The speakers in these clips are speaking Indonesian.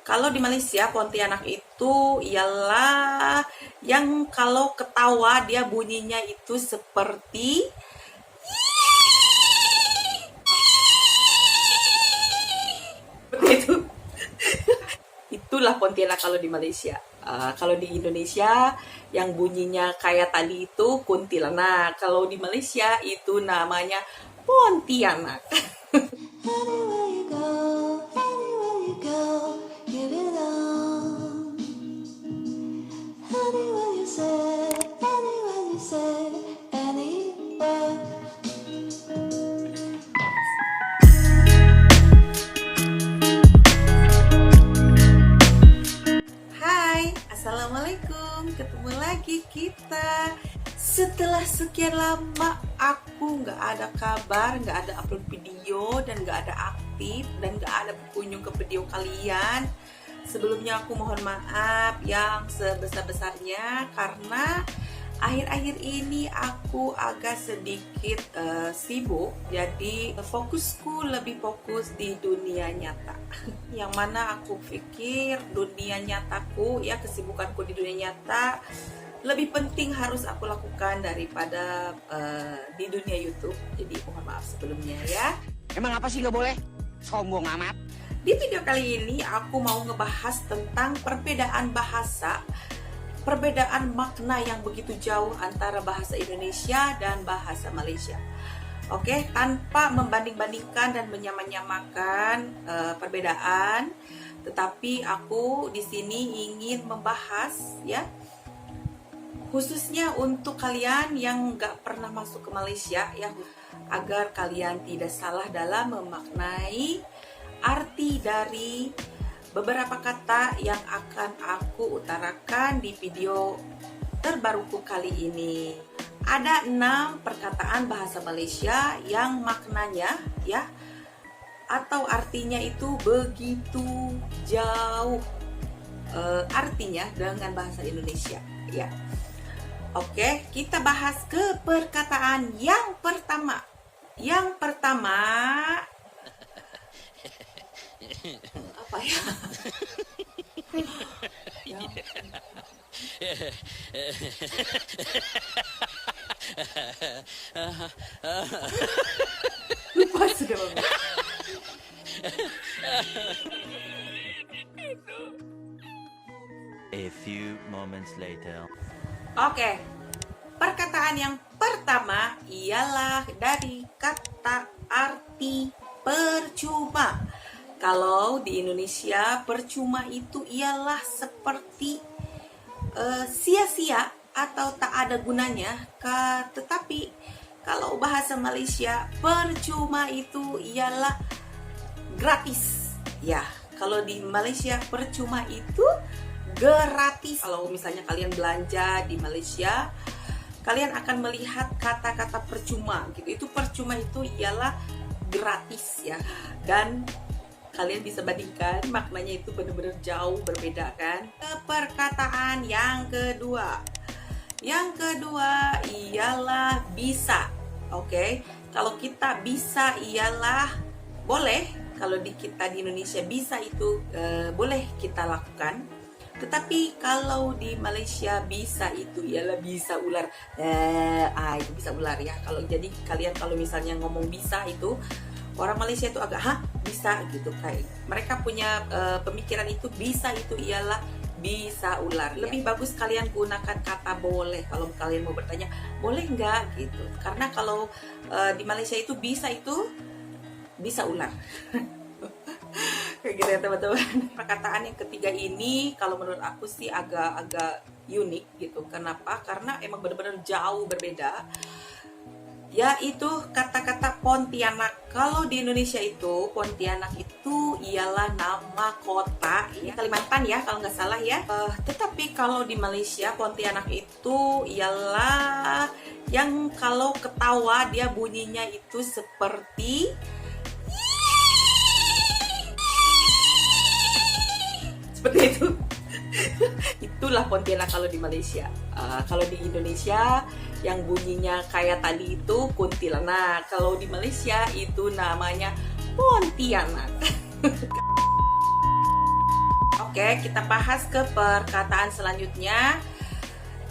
Kalau di Malaysia, Pontianak itu ialah yang kalau ketawa dia bunyinya itu seperti itu. Itulah Pontianak kalau di Malaysia. Kalau di Indonesia yang bunyinya kayak tadi itu kuntilanak. Kalau di Malaysia itu namanya Pontianak. Anywhere you go, anywhere you go, you belong. Anywhere you say, anywhere you say, anywhere. Hai, Assalamualaikum. Ketemu lagi kita. Setelah sekian lama aku nggak ada kabar, nggak ada upload video, dan nggak ada aktif, dan nggak ada berkunjung ke video kalian. Sebelumnya aku mohon maaf yang sebesar-besarnya karena akhir-akhir ini aku agak sedikit sibuk. Jadi fokusku lebih fokus di dunia nyata. Yang mana aku pikir dunia nyataku, ya kesibukanku di dunia nyata lebih penting harus aku lakukan daripada di dunia YouTube. Jadi mohon maaf sebelumnya ya. Emang apa sih nggak boleh? Sombong amat. Di video kali ini aku mau ngebahas tentang perbedaan bahasa, perbedaan makna yang begitu jauh antara bahasa Indonesia dan bahasa Malaysia. Oke, tanpa membanding-bandingkan dan menyamakan perbedaan, tetapi aku di sini ingin membahas ya, khususnya untuk kalian yang nggak pernah masuk ke Malaysia ya, agar kalian tidak salah dalam memaknai arti dari beberapa kata yang akan aku utarakan di video terbaruku kali ini. Ada 6 perkataan bahasa Malaysia yang maknanya ya atau artinya itu begitu jauh artinya dengan bahasa Indonesia ya. Oke, kita bahas ke perkataan yang pertama. Yang pertama apa ya? Lupa sudah. A few moments later. Oke, perkataan yang pertama ialah dari kata arti percuma. Kalau di Indonesia, percuma itu ialah seperti sia-sia atau tak ada gunanya. Tetapi kalau bahasa Malaysia, percuma itu ialah gratis. Ya, kalau di Malaysia percuma itu gratis. Kalau misalnya kalian belanja di Malaysia, kalian akan melihat kata-kata percuma gitu. Itu percuma itu ialah gratis ya. Dan kalian bisa bandingkan maknanya itu benar-benar jauh berbeda kan. Perkataan yang kedua. Yang kedua ialah bisa. Oke. Kalau kita bisa ialah boleh. Kalau di kita di Indonesia bisa itu boleh kita lakukan. Tetapi kalau di Malaysia bisa itu ialah bisa ular. Itu bisa ular ya. Kalau jadi kalian kalau misalnya ngomong bisa itu orang Malaysia itu agak bisa gitu, kayak mereka punya pemikiran itu bisa itu ialah bisa ular. Lebih bagus kalian gunakan kata boleh kalau kalian mau bertanya boleh nggak gitu, karena kalau di Malaysia itu bisa ular. Kayak gitu ya teman-teman. Perkataan yang ketiga ini kalau menurut aku sih agak unik gitu. Kenapa? Karena emang benar-benar jauh berbeda. Yaitu kata-kata Pontianak. Kalau di Indonesia itu Pontianak itu ialah nama kota ya, Kalimantan ya kalau nggak salah ya. Tetapi kalau di Malaysia Pontianak itu ialah yang kalau ketawa dia bunyinya itu seperti itu. Itulah Pontianak kalau di Malaysia. Kalau di Indonesia yang bunyinya kayak tadi itu kuntilanak. Kalau di Malaysia itu namanya Pontianak. Oke, kita bahas ke perkataan selanjutnya.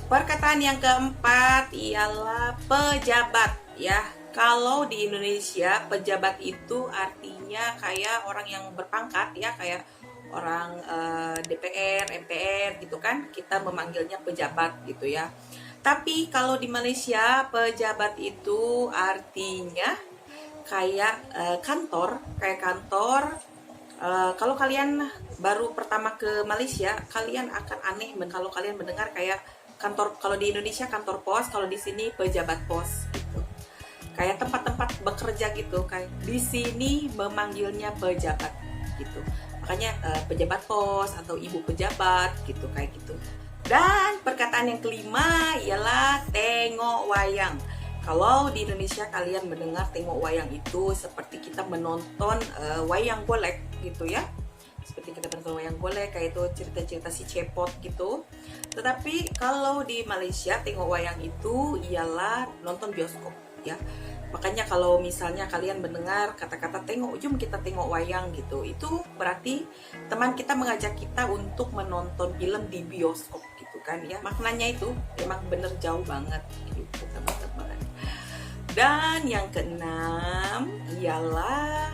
Perkataan yang keempat ialah pejabat ya. Kalau di Indonesia pejabat itu artinya kayak orang yang berpangkat ya, kayak orang DPR, MPR gitu kan. Kita memanggilnya pejabat gitu ya. Tapi kalau di Malaysia pejabat itu artinya kayak kantor. Kalau kalian baru pertama ke Malaysia, kalian akan aneh kalau kalian mendengar kayak kantor. Kalau di Indonesia kantor pos, kalau di sini pejabat pos gitu. Kayak tempat-tempat bekerja gitu. Kayak di sini memanggilnya pejabat gitu. Makanya pejabat pos atau ibu pejabat gitu, kayak gitu. Dan perkataan yang kelima ialah tengok wayang. Kalau di Indonesia kalian mendengar tengok wayang itu seperti kita menonton wayang golek gitu ya. Seperti kita menonton wayang golek, kayak itu cerita-cerita si Cepot gitu. Tetapi kalau di Malaysia tengok wayang itu ialah nonton bioskop ya. Makanya kalau misalnya kalian mendengar kata-kata tengok, jom kita tengok wayang gitu, itu berarti teman kita mengajak kita untuk menonton film di bioskop gitu kan ya. Maknanya itu emang bener jauh banget gitu teman-teman. Dan yang keenam ialah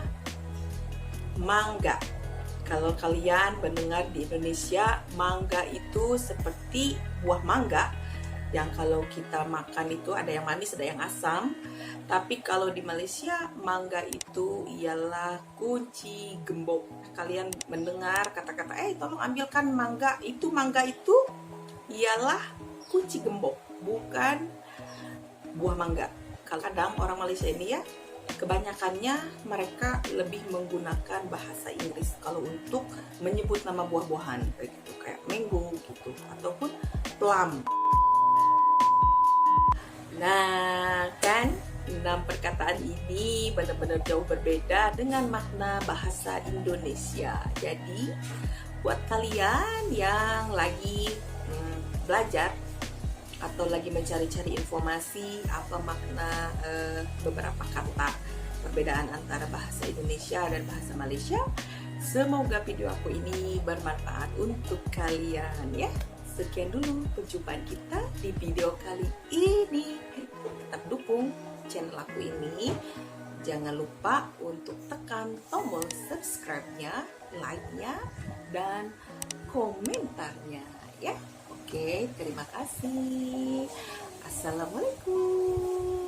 mangga. Kalau kalian mendengar di Indonesia, mangga itu seperti buah mangga yang kalau kita makan itu ada yang manis, ada yang asam. Tapi kalau di Malaysia, mangga itu ialah kunci gembok. Kalian mendengar kata-kata, tolong ambilkan mangga itu ialah kunci gembok, bukan buah mangga. Kadang orang Malaysia ini ya, kebanyakannya mereka lebih menggunakan bahasa Inggris kalau untuk menyebut nama buah-buahan kayak gitu, kayak mango gitu ataupun plum. Nah, kan 6 perkataan ini benar-benar jauh berbeda dengan makna bahasa Indonesia. Jadi, buat kalian yang lagi belajar atau lagi mencari-cari informasi apa makna beberapa kata perbedaan antara bahasa Indonesia dan bahasa Malaysia, semoga video aku ini bermanfaat untuk kalian ya. Sekian dulu perjumpaan kita di video kali ini. Tetap dukung channel aku ini. Jangan lupa untuk tekan tombol subscribe-nya, like-nya, dan komentarnya ya. Oke, terima kasih. Assalamualaikum.